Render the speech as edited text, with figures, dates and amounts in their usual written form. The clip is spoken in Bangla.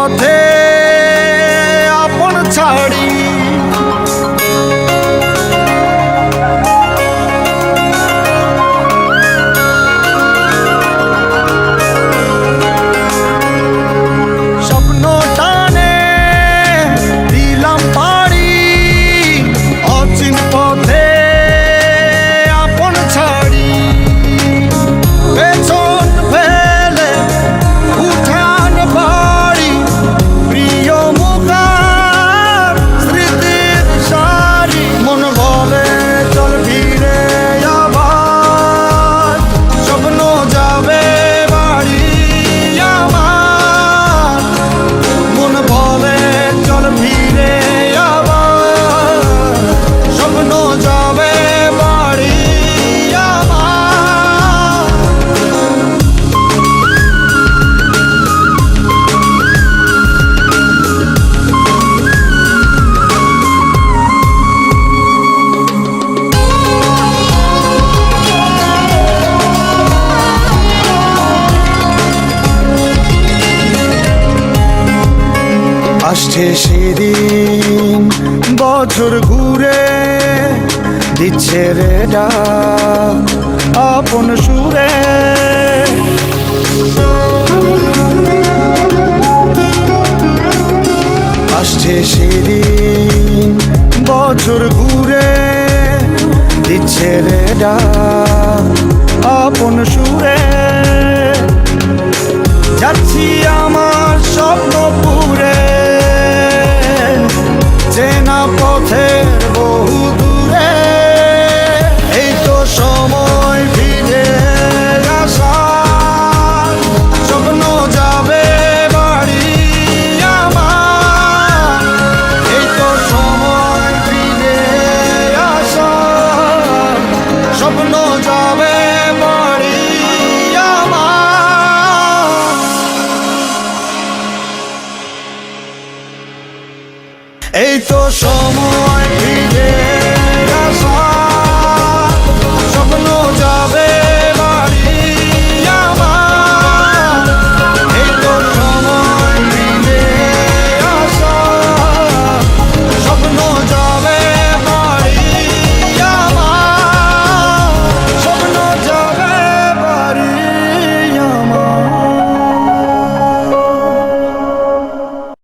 পথে আপন ছাড়ি স্বপ্ন টানে দিলাম পাড়ি অচিন পথে আপন ছাড়ি পেছন ফেলে উঠান বাড়ি প্রিয় মুখার স্মৃতির সারি মন বলে চল ফিরে আবার স্বপ্ন যাবে বাড়ি আমার মন বলে চল ফিরে আবার স্বপ্ন যাবে বাড়ি আমার আসছে সেদিন বছর ঘুরে দিচ্ছে রে ডাক আপন সুরে আসছে সেদিন বছর ঘুরে দিচ্ছে রে ডাক আপন সুরে যাচ্ছি আমার স্বপ্নপুরে চেনা পথের বহু দূরে এই তো সময় ফিরে আসার স্বপ্ন যাবে বাড়ি আমার এই তো সময় ফিরে আসার স্বপ্ন যাবে বাড়ি আমার এই তো সময়